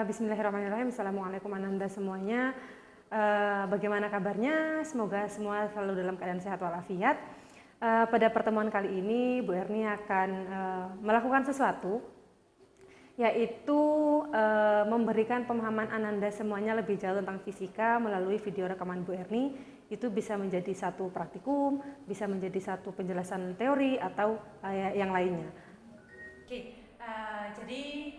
Bismillahirrahmanirrahim. Assalamualaikum Ananda semuanya. Bagaimana kabarnya? Semoga semua selalu dalam keadaan sehat walafiat. Pada pertemuan kali ini Bu Erni akan melakukan sesuatu, yaitu memberikan pemahaman Ananda semuanya lebih jauh tentang fisika melalui video rekaman Bu Erni. Itu bisa menjadi satu praktikum, bisa menjadi satu penjelasan teori atau yang lainnya. Jadi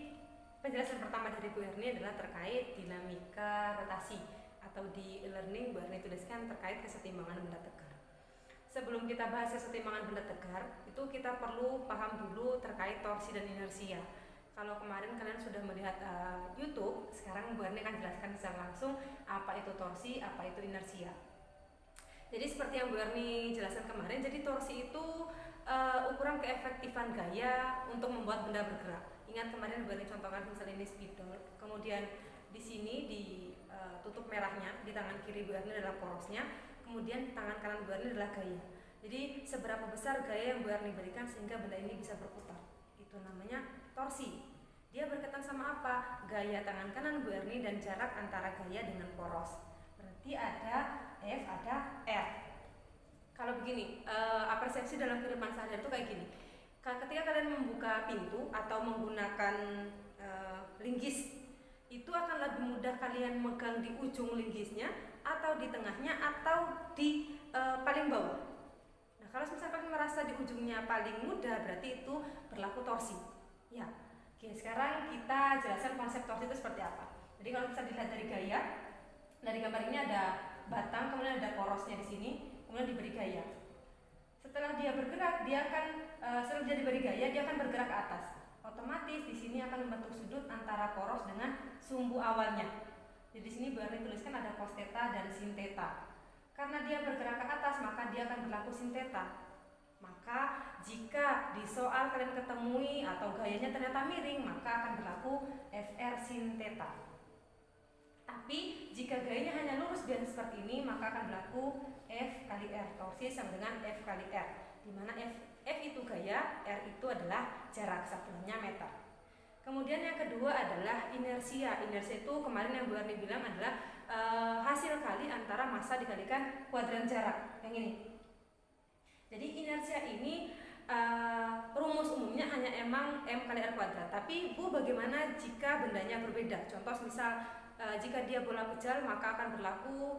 penjelasan pertama dari Bu Erni adalah terkait dinamika rotasi, atau di e-learning Bu Erni tuliskan terkait kesetimbangan benda tegar. Sebelum kita bahas kesetimbangan benda tegar, itu kita perlu paham dulu terkait torsi dan inersia. Kalau kemarin kalian sudah melihat YouTube, sekarang Bu Erni akan jelaskan secara langsung apa itu torsi, apa itu inersia. Jadi seperti yang Bu Erni jelaskan kemarin, jadi torsi itu ukuran keefektifan gaya untuk membuat benda bergerak. Ingat kemarin Bu Erni contohkan misalnya ini spidol, kemudian di sini ditutup merahnya, di tangan kiri Bu Erni adalah porosnya, kemudian di tangan kanan Bu Erni adalah gaya. Jadi seberapa besar gaya yang Bu Erni berikan sehingga benda ini bisa berputar, itu namanya torsi. Dia berkaitan sama apa? Gaya tangan kanan Bu Erni dan jarak antara gaya dengan poros. Berarti ada F, ada R. Kalau begini, persepsi dalam kehidupan sehari-hari itu kayak gini. Ketika kalian membuka pintu atau menggunakan linggis, itu akan lebih mudah kalian megang di ujung linggisnya, atau di tengahnya, atau di paling bawah. Nah, kalau misalkan kalian merasa di ujungnya paling mudah, berarti itu berlaku torsi. Ya, oke. Sekarang kita jelaskan konsep torsi itu seperti apa. Jadi kalau bisa dilihat dari gaya, dari gambar ini ada batang, kemudian ada porosnya di sini, kemudian diberi gaya. Setelah dia bergerak, setelah dia diberi gaya, dia akan bergerak ke atas. Otomatis di sini akan membentuk sudut antara poros dengan sumbu awalnya. Jadi di sini Bu Erni tuliskan ada cos theta dan sin theta. Karena dia bergerak ke atas, maka dia akan berlaku sin theta. Maka jika di soal kalian ketemui atau gayanya ternyata miring, maka akan berlaku FR sin theta. Tapi jika gayanya hanya lurus biasa seperti ini, maka akan berlaku F kali R, torsi sama dengan F kali R, di mana F itu gaya, R itu adalah jarak, satuannya meter. Kemudian yang kedua adalah inersia. Inersia itu kemarin yang Bu Erni bilang adalah hasil kali antara massa dikalikan kuadran jarak, yang ini. Jadi inersia ini rumus umumnya hanya emang M kali R kuadrat. Tapi Bu, bagaimana jika bendanya berbeda? Contoh misal jika dia bola pejal, maka akan berlaku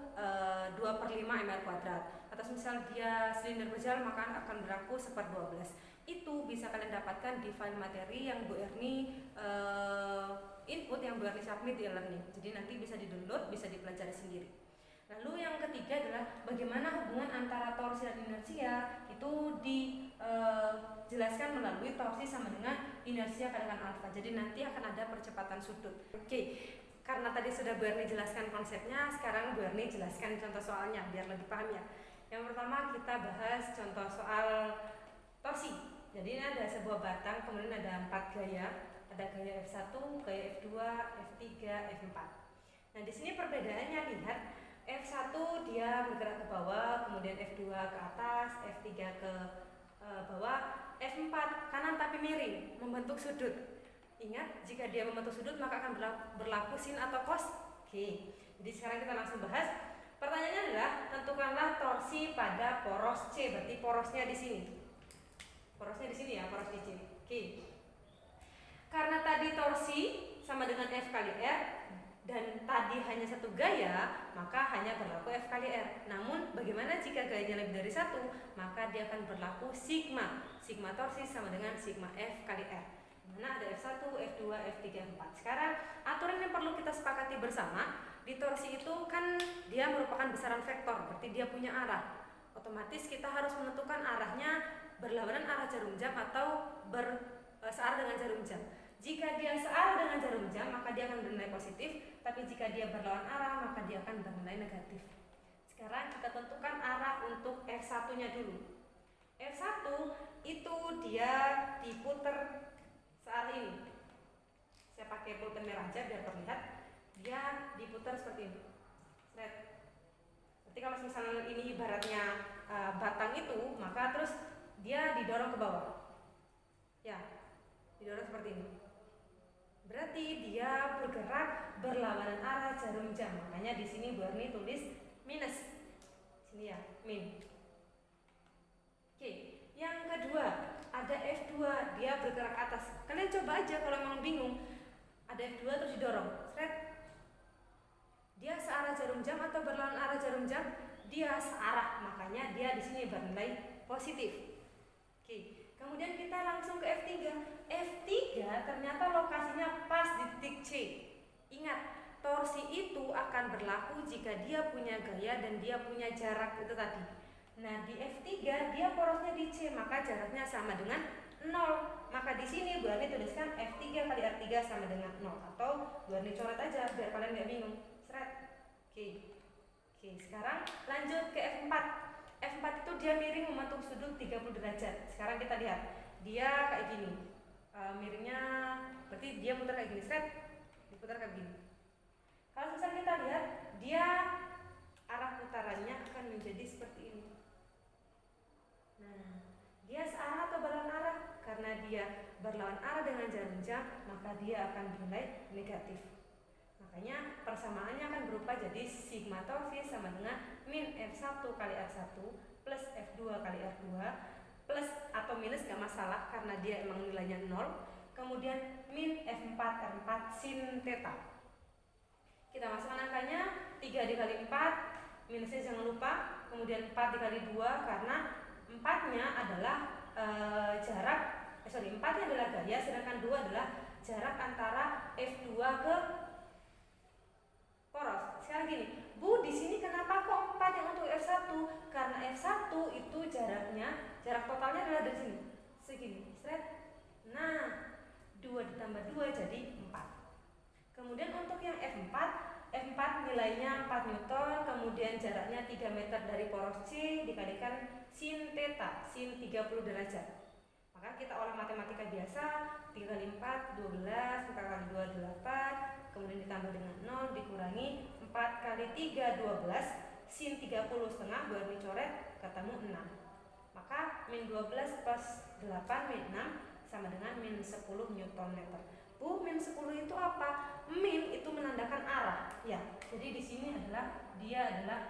2/5 mr kuadrat. Atau misal dia silinder pejal, maka akan berlaku 1/12. Itu bisa kalian dapatkan di file materi yang Bu Erni input, yang Bu Erni submit di e-learning. Jadi nanti bisa di-download, bisa dipelajari sendiri. Lalu yang ketiga adalah bagaimana hubungan antara torsi dan inersia. Itu dijelaskan melalui torsi sama dengan inersia kalikan alfa. Jadi nanti akan ada percepatan sudut. Oke. Karena tadi sudah Bu Erni jelaskan konsepnya, sekarang Bu Erni jelaskan contoh soalnya biar lebih paham ya. Yang pertama kita bahas contoh soal torsi. Jadi ini ada sebuah batang, kemudian ada 4 gaya. Ada gaya F1, gaya F2, F3, F4. Nah, di sini perbedaannya lihat, F1 dia bergerak ke bawah, kemudian F2 ke atas, F3 ke bawah, F4 kanan tapi miring, membentuk sudut. Ingat, jika dia membentuk sudut maka akan berlaku sin atau cos. Oke. Jadi sekarang kita langsung bahas. Pertanyaannya adalah tentukanlah torsi pada poros C. Berarti porosnya di sini. Porosnya di sini ya, poros di C. Oke. Karena tadi torsi sama dengan F kali R dan tadi hanya satu gaya, maka hanya berlaku F kali R. Namun bagaimana jika gayanya lebih dari satu? Maka dia akan berlaku sigma. Sigma torsi sama dengan sigma F kali R. Mana ada F1, F2, F3, F4. Sekarang aturan yang perlu kita sepakati bersama, di torsi itu kan dia merupakan besaran vektor, berarti dia punya arah. Otomatis kita harus menentukan arahnya berlawanan arah jarum jam atau searah dengan jarum jam. Jika dia searah dengan jarum jam, maka dia akan bernilai positif, tapi jika dia berlawan arah, maka dia akan bernilai negatif. Sekarang kita tentukan arah untuk F1-nya dulu. F1 itu dia diputer searah ini. Saya pakai pulpen merah aja biar terlihat. Dia diputar seperti ini. Berarti kalau misalnya ini ibaratnya batang itu, maka terus dia didorong ke bawah. Ya, didorong seperti ini. Berarti dia bergerak berlawanan arah jarum jam. Makanya di sini Bu Erni tulis minus. Sini ya, min. Oke, yang kedua ada F2, dia bergerak atas. Kalian coba aja kalau memang bingung. Ada F2 terus didorong. Seret. Dia searah jarum jam atau berlawan arah jarum jam? Dia searah, makanya dia di sini bernilai positif. Oke, kemudian kita langsung ke F3. F3 ternyata lokasinya pas di titik C. Ingat, torsi itu akan berlaku jika dia punya gaya dan dia punya jarak itu tadi. Nah, di F3 dia porosnya di C, maka jaraknya sama dengan 0. Maka di sini Bu Erni tuliskan F3 kali R3 sama dengan 0, atau Bu Erni coret aja biar kalian nggak bingung. Seret. Oke, sekarang lanjut ke F4. F4 itu dia miring membentuk sudut 30 derajat. Sekarang kita lihat, dia kayak gini. Miringnya berarti dia muter kayak gini, seret. Diputar kayak gini. Kalau misalnya kita lihat, dia arah putarannya akan menjadi seperti ini. Nah, dia searah atau berlawan arah? Karena dia berlawan arah dengan jarum jam, maka dia akan bernilai negatif. Makanya persamaannya akan berupa jadi sigma torsi sama dengan min F1 kali R1 plus F2 kali R2 plus atau minus gak masalah karena dia emang nilainya 0. Kemudian min F4 R4 sin theta. Kita masukkan angkanya, 3 dikali 4, minusnya jangan lupa. Kemudian 4 dikali 2 karena 4-nya adalah jarak, 4-nya adalah gaya, sedangkan 2 adalah jarak antara F2 ke poros. Sekarang gini, Bu, di sini kenapa kok 4 yang untuk F1? Karena F1 itu jarak totalnya adalah dari sini, segini, seret. Nah, 2 ditambah 2 jadi 4. Kemudian untuk yang F4 nilainya 4 Newton, kemudian jaraknya 3 meter dari poros C dikalikan sin theta, sin 30 derajat. Maka kita olah matematika biasa, 3 kali 4, 12, 4 kali 2, 8, kemudian ditambah dengan 0, dikurangi 4 kali 3, 12, sin 30 setengah, Bu Erni coret, ketemu 6. Maka min 12 plus 8, min 6, sama dengan min 10 Newton meter. Bu, min 10 itu apa? Min itu menandakan arah. Ya, jadi di sini dia adalah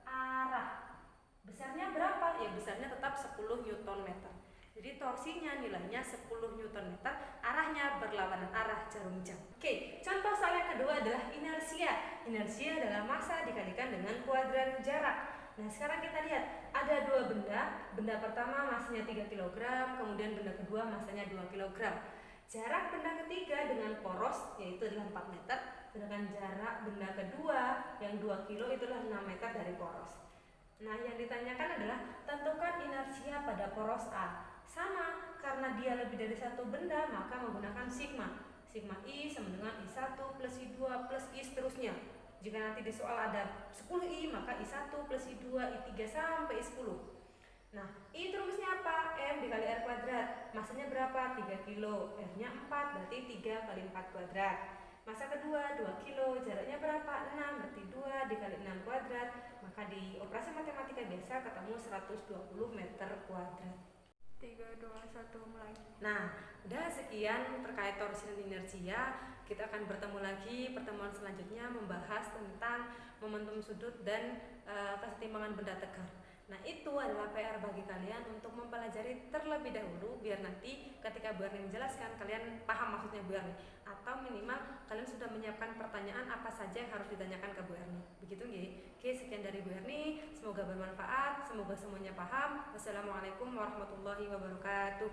arah. Besarnya berapa? Ya, besarnya tetap 10 Newton meter. Jadi torsinya nilainya 10 Newton meter, arahnya berlawanan arah jarum jam. Oke, contoh soal yang kedua adalah inersia. Inersia adalah massa dikalikan dengan kuadran jarak. Nah, sekarang kita lihat, ada dua benda. Benda pertama masanya 3 kg, kemudian benda kedua masanya 2 kg. Jarak benda ketiga dengan poros yaitu adalah 4 meter, sedangkan jarak benda kedua yang 2 kilo itulah 6 meter dari poros. Nah, yang ditanyakan adalah tentukan inersia pada poros A. Sama, karena dia lebih dari satu benda, maka menggunakan sigma. Sigma I sama dengan I1 plus I2 plus I seterusnya. Jika nanti di soal ada 10I, maka I1 plus I2, I3 sampai I10. Nah, I itu rumusnya apa? M dikali R kuadrat. Masanya berapa? 3 kilo. R-nya 4, berarti 3 kali 4 kuadrat. Masa kedua 2 kilo, jaraknya berapa? 6, berarti 2 dikali 6 kuadrat. Maka di operasi matematika biasa ketemu 120 meter kuadrat. 3, 2, 1, mulai. Nah, udah sekian terkait torsi dan inersia. Kita akan bertemu lagi pertemuan selanjutnya membahas tentang momentum sudut dan kesetimbangan benda tegar. Nah, itu adalah PR bagi kalian untuk mempelajari terlebih dahulu biar nanti ketika Bu Erni menjelaskan kalian paham maksudnya Bu Erni, atau minimal kalian sudah menyiapkan pertanyaan apa saja yang harus ditanyakan ke Bu Erni. Begitu nggih? Oke, sekian dari Bu Erni, semoga bermanfaat, semoga semuanya paham. Wassalamualaikum warahmatullahi wabarakatuh.